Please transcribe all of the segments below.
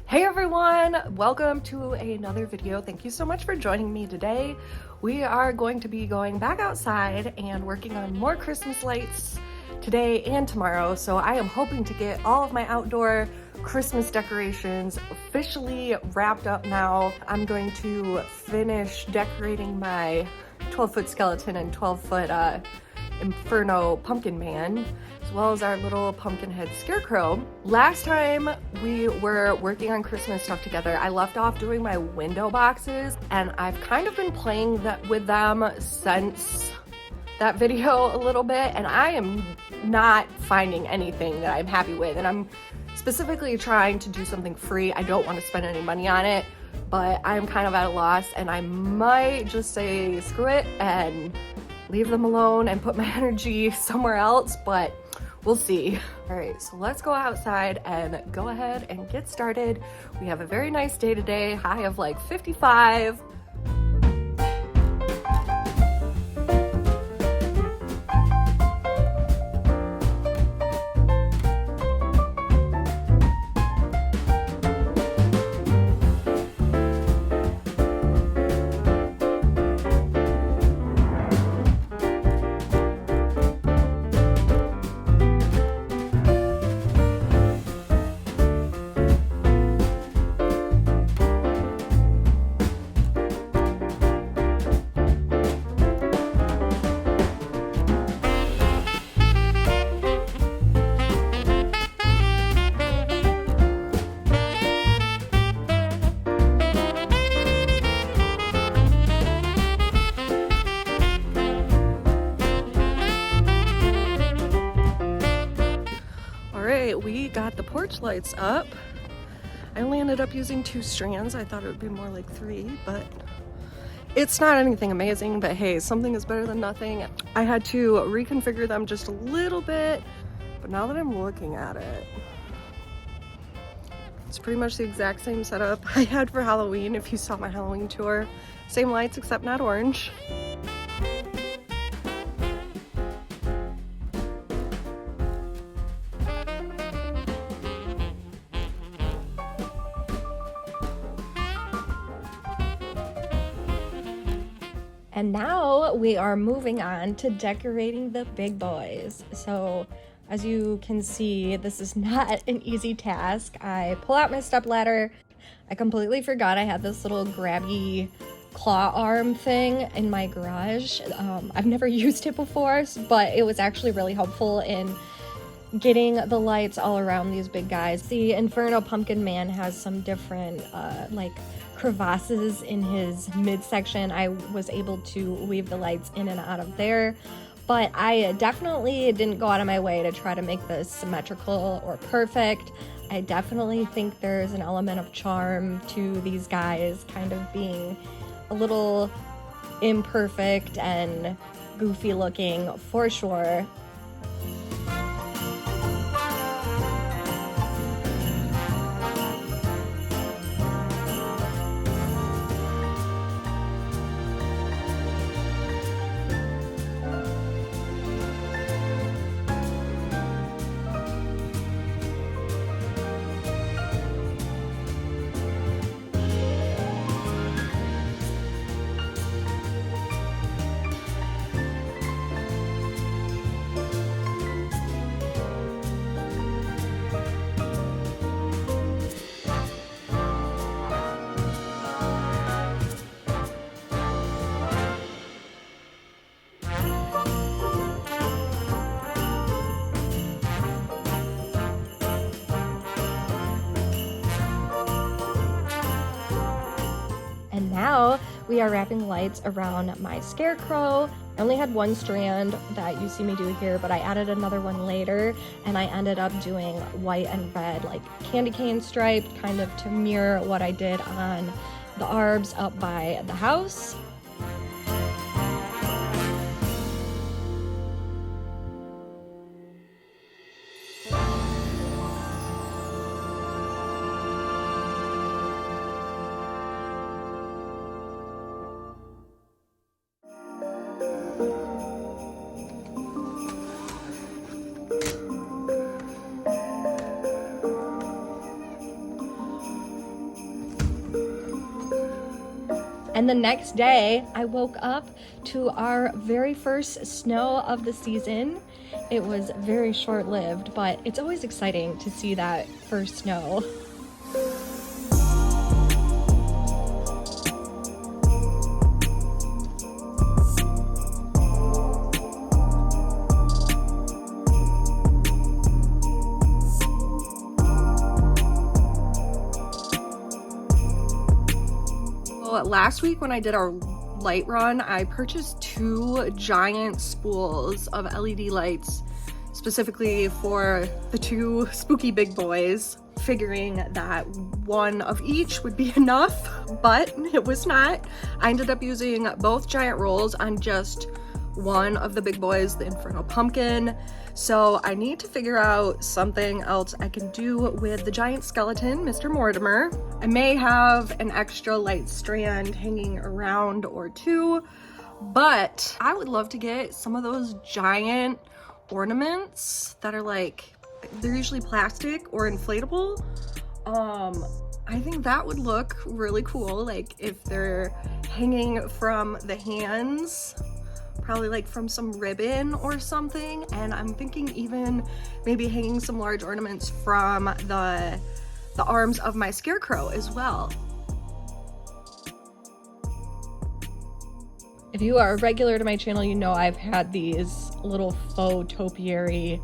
Hey everyone, welcome to another video. Thank you so much for joining me today. We are going to be going back outside and working on more Christmas lights today and tomorrow. So I am hoping to get all of my outdoor Christmas decorations officially wrapped up now. I'm going to finish decorating my 12-foot skeleton and 12-foot Inferno Pumpkin man, as well as our little pumpkin head scarecrow. Last time we were working on Christmas stuff together, I left off doing my window boxes, and I've kind of been playing with them since that video a little bit, and I am not finding anything that I'm happy with, and I'm specifically trying to do something free. I don't want to spend any money on it, but I'm kind of at a loss, and I might just say screw it and leave them alone and put my energy somewhere else, but we'll see. All right, so let's go outside and go ahead and get started. We have a very nice day today, high of like 55. We got the porch lights up. I only ended up using 2 strands. I thought it would be more like 3, but it's not anything amazing, but hey, something is better than nothing. I had to reconfigure them just a little bit, but now that I'm looking at it, it's pretty much the exact same setup I had for Halloween. If you saw my Halloween tour, same lights except not orange. And now we are moving on to decorating the big boys. So as you can see, this is not an easy task. I pull out my stepladder. I completely forgot I had this little grabby claw arm thing in my garage. I've never used it before, but it was actually really helpful in getting the lights all around these big guys. The Inferno Pumpkin man has some different like crevasses in his midsection. I was able to weave the lights in and out of there, but I definitely didn't go out of my way to try to make this symmetrical or perfect. I definitely think there's an element of charm to these guys kind of being a little imperfect and goofy looking for sure. And now we are wrapping lights around my scarecrow. I only had 1 strand that you see me do here, but I added another one later, and I ended up doing white and red, like candy cane striped, kind of to mirror what I did on the arbs up by the house. And the next day, I woke up to our very first snow of the season. It was very short-lived, but it's always exciting to see that first snow. Last week when I did our light run, I purchased 2 giant spools of LED lights specifically for the 2 spooky big boys, figuring that one of each would be enough, but it was not. I ended up using both giant rolls on just one of the big boys, the Inferno Pumpkin. So I need to figure out something else I can do with the giant skeleton, Mr. Mortimer. I may have an extra light strand hanging around or 2, but I would love to get some of those giant ornaments that are like, they're usually plastic or inflatable. I think that would look really cool, like if they're hanging from the hands, probably like from some ribbon or something. And I'm thinking even maybe hanging some large ornaments from the arms of my scarecrow as well. If you are a regular to my channel, you know I've had these little faux topiary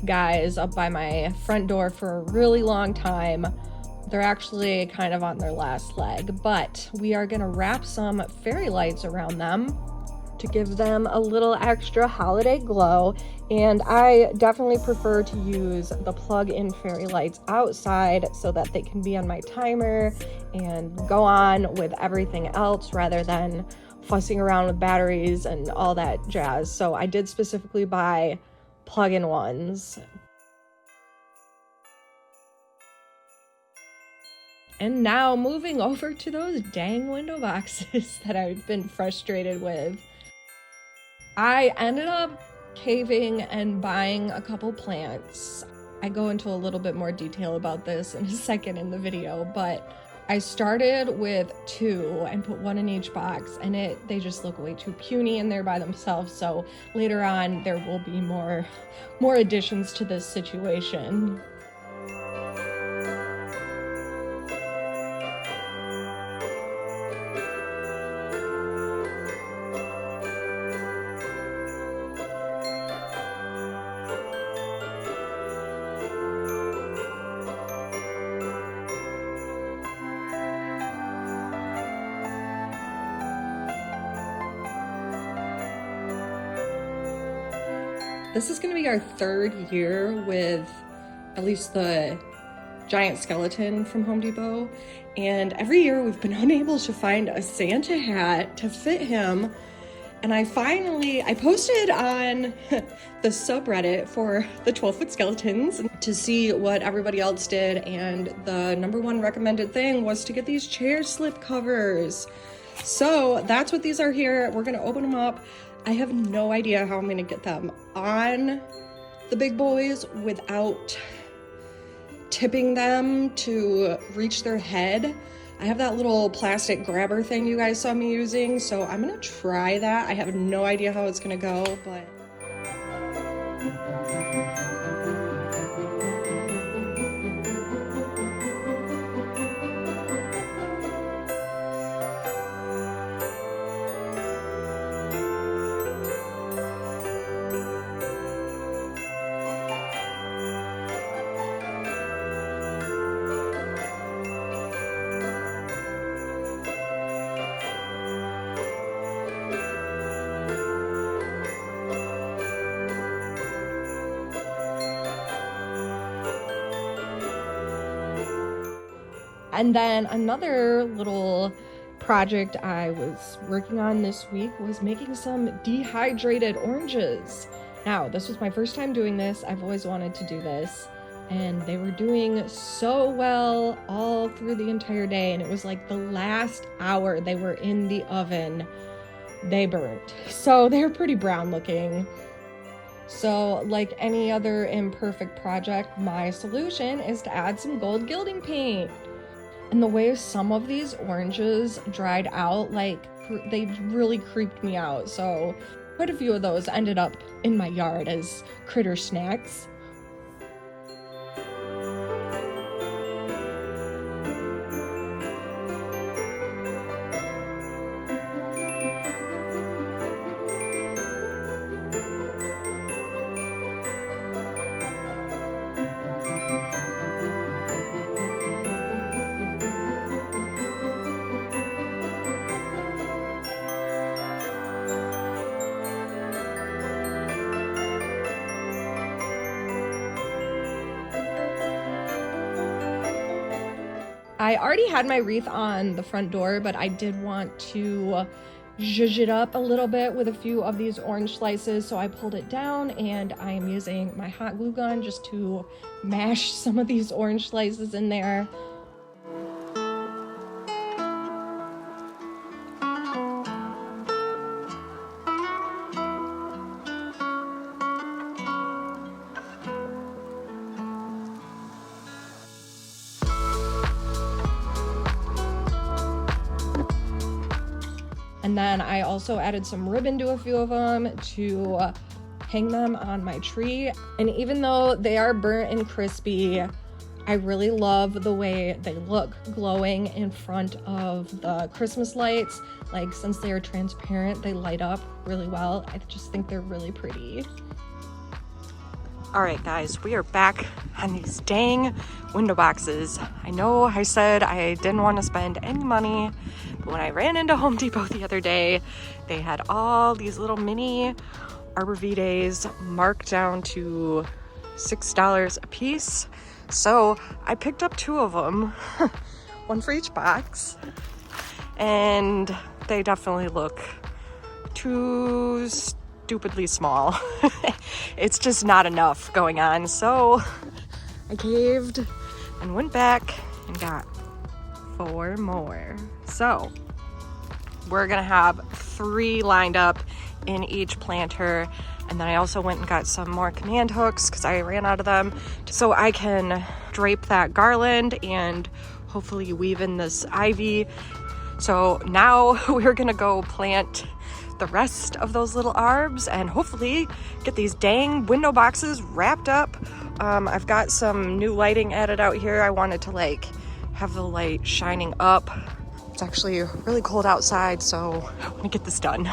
guys up by my front door for a really long time. They're actually kind of on their last leg, but we are gonna wrap some fairy lights around them to give them a little extra holiday glow. And I definitely prefer to use the plug-in fairy lights outside so that they can be on my timer and go on with everything else rather than fussing around with batteries and all that jazz. So I did specifically buy plug-in ones. And now moving over to those dang window boxes that I've been frustrated with. I ended up caving and buying a couple plants. I go into a little bit more detail about this in a second in the video, but I started with 2 and put 1 in each box, and they just look way too puny in there by themselves. So later on there will be more additions to this situation. This is going to be our 3rd year with at least the giant skeleton from Home Depot, and every year we've been unable to find a Santa hat to fit him. And I posted on the subreddit for the 12-foot skeletons to see what everybody else did, and the #1 recommended thing was to get these chair slip covers. So that's what these are here. We're gonna open them up. I have no idea how I'm gonna get them on the big boys without tipping them to reach their head. I have that little plastic grabber thing you guys saw me using, so I'm gonna try that. I have no idea how it's gonna go, but And then another little project I was working on this week was making some dehydrated oranges. Now, this was my first time doing this. I've always wanted to do this, and they were doing so well all through the entire day, and it was like the last hour they were in the oven, they burnt. So they're pretty brown looking. So like any other imperfect project, my solution is to add some gold gilding paint. And the way some of these oranges dried out, like, they really creeped me out. So quite a few of those ended up in my yard as critter snacks. I already had my wreath on the front door, but I did want to zhuzh it up a little bit with a few of these orange slices, so I pulled it down and I am using my hot glue gun just to mash some of these orange slices in there. And then I also added some ribbon to a few of them to hang them on my tree. And even though they are burnt and crispy, I really love the way they look glowing in front of the Christmas lights. Like, since they are transparent, they light up really well. I just think they're really pretty. All right, guys, we are back on these dang window boxes. I know I said I didn't want to spend any money, but when I ran into Home Depot the other day, they had all these little mini Arbor Vitaes marked down to $6 a piece. So I picked up 2 of them, one for each box, and they definitely look too stupidly small. It's just not enough going on. So I caved and went back and got 4 more. So we're gonna have 3 lined up in each planter. And then I also went and got some more command hooks because I ran out of them, so I can drape that garland and hopefully weave in this ivy. So now we're gonna go plant the rest of those little arbs and hopefully get these dang window boxes wrapped up. I've got some new lighting added out here. I wanted to like have the light shining up. It's actually really cold outside, so I want to get this done.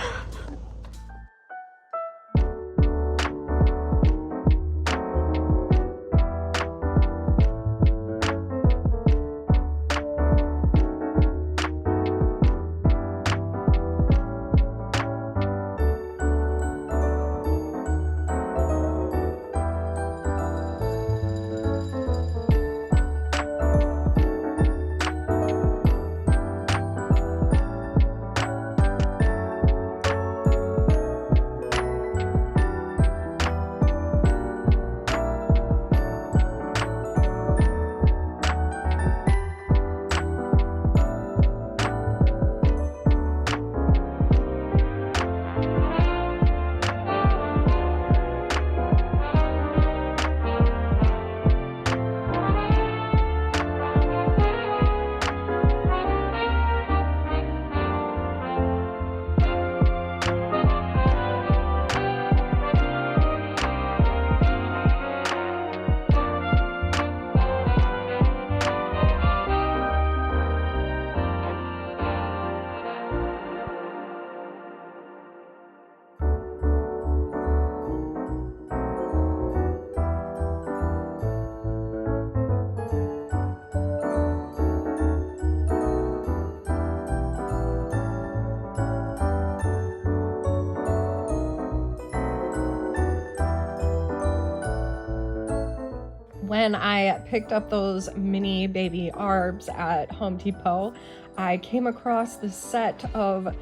When I picked up those mini baby arbs at Home Depot, I came across this set of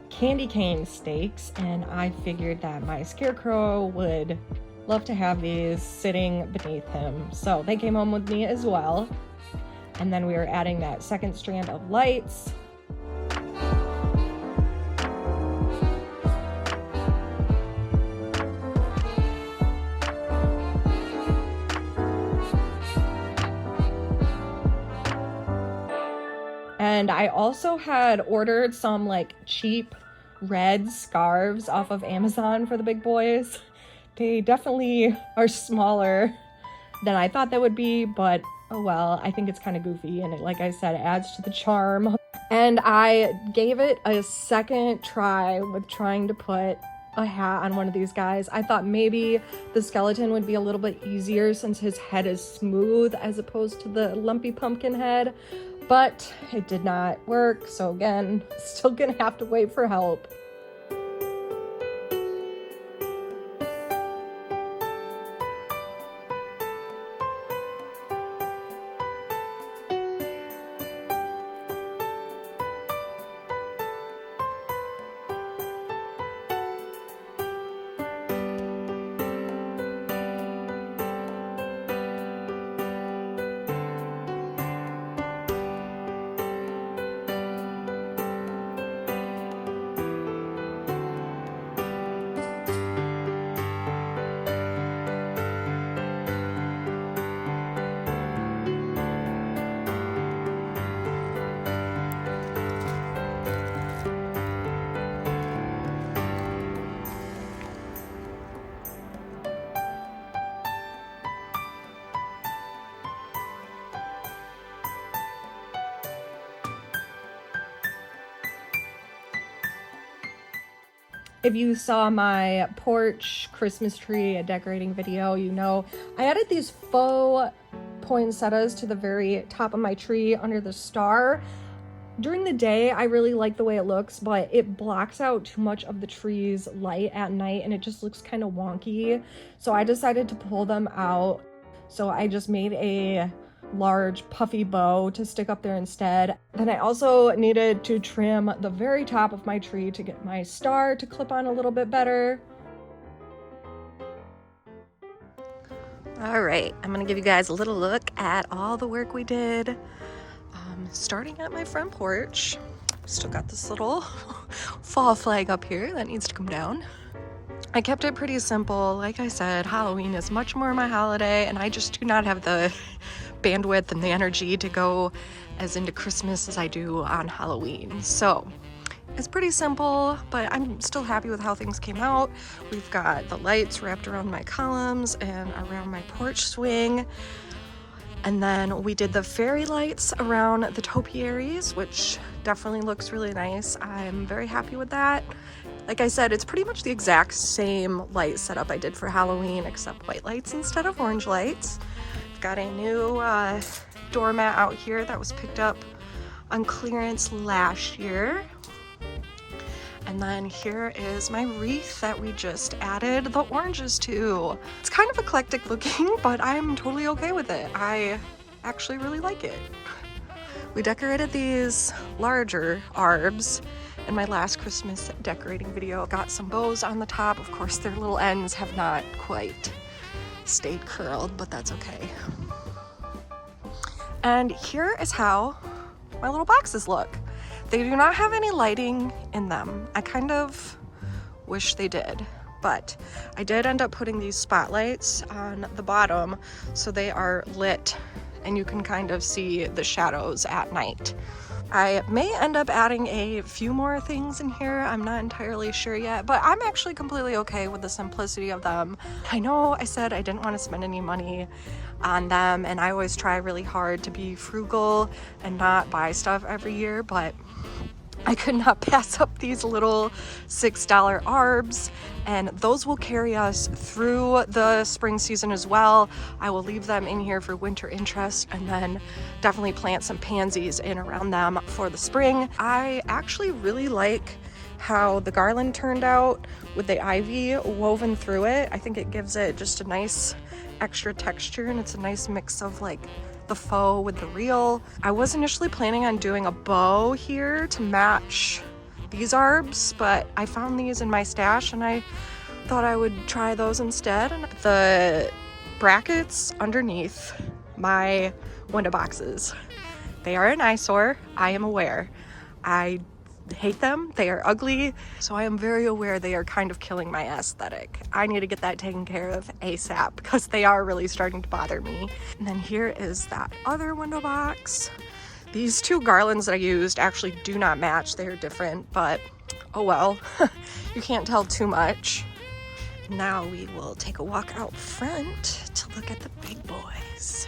candy cane stakes, and I figured that my scarecrow would love to have these sitting beneath him. So they came home with me as well. And then we are adding that second strand of lights. And I also had ordered some like cheap red scarves off of Amazon for the big boys. They definitely are smaller than I thought they would be, but oh well, I think it's kind of goofy, and it, like I said, adds to the charm. And I gave it a second try with trying to put a hat on one of these guys. I thought maybe the skeleton would be a little bit easier since his head is smooth as opposed to the lumpy pumpkin head, but it did not work. So again, still gonna have to wait for help. If you saw my porch Christmas tree decorating video, you know I added these faux poinsettias to the very top of my tree under the star. During the day, I really like the way it looks, but it blocks out too much of the tree's light at night and it just looks kind of wonky. So I decided to pull them out. So I just made a large puffy bow to stick up there instead. Then I also needed to trim the very top of my tree to get my star to clip on a little bit better. All right, I'm gonna give you guys a little look at all the work we did. Starting at my front porch. Still got this little fall flag up here that needs to come down. I kept it pretty simple. Like I said, Halloween is much more my holiday, and I just do not have the bandwidth and the energy to go as into Christmas as I do on Halloween. So it's pretty simple, but I'm still happy with how things came out. We've got the lights wrapped around my columns and around my porch swing. And then we did the fairy lights around the topiaries, which definitely looks really nice. I'm very happy with that. Like I said, it's pretty much the exact same light setup I did for Halloween, except white lights instead of orange lights. I've got a new doormat out here that was picked up on clearance last year. And then here is my wreath that we just added the oranges to. It's kind of eclectic looking, but I'm totally okay with it. I actually really like it. We decorated these larger arbs in my last Christmas decorating video. Got some bows on the top. Of course, their little ends have not quite stayed curled, but that's okay. And here is how my little boxes look. They do not have any lighting in them. I kind of wish they did, but I did end up putting these spotlights on the bottom so they are lit and you can kind of see the shadows at night. I may end up adding a few more things in here. I'm not entirely sure yet, but I'm actually completely okay with the simplicity of them. I know I said I didn't want to spend any money on them, and I always try really hard to be frugal and not buy stuff every year, but I could not pass up these little $6 arbs, and those will carry us through the spring season as well. I will leave them in here for winter interest and then definitely plant some pansies in around them for the spring. I actually really like how the garland turned out with the ivy woven through it. I think it gives it just a nice extra texture, and it's a nice mix of like the faux with the real. I was initially planning on doing a bow here to match these arbs, but I found these in my stash and I thought I would try those instead. And the brackets underneath my window boxes, they are an eyesore. I am aware. I hate them. They are ugly. So I am very aware they are kind of killing my aesthetic. I need to get that taken care of ASAP because they are really starting to bother me. And then here is that other window box. These two garlands that I used actually do not match. They're different, but oh well. You can't tell too much. Now we will take a walk out front to look at the big boys.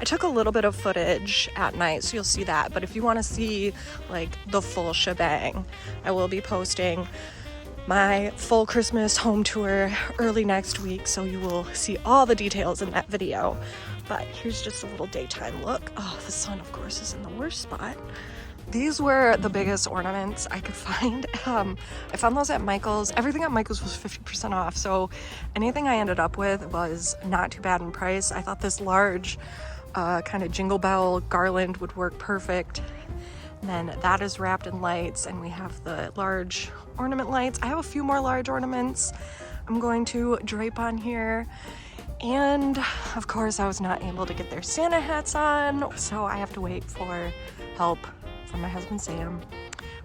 I took a little bit of footage at night, so you'll see that, but if you want to see like the full shebang, I will be posting my full Christmas home tour early next week, so you will see all the details in that video. But here's just a little daytime look. Oh, the sun of course is in the worst spot. These were the biggest ornaments I could find. I found those at Michael's. Everything at Michael's was 50% off, so anything I ended up with was not too bad in price. I thought this large kind of jingle bell garland would work perfect. And then that is wrapped in lights, and we have the large ornament lights. I have a few more large ornaments I'm going to drape on here. And of course I was not able to get their Santa hats on, so I have to wait for help from my husband Sam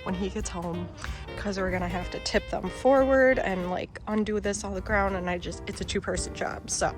when he gets home, because we're gonna have to tip them forward and like undo this all the ground, and it's a two-person job, so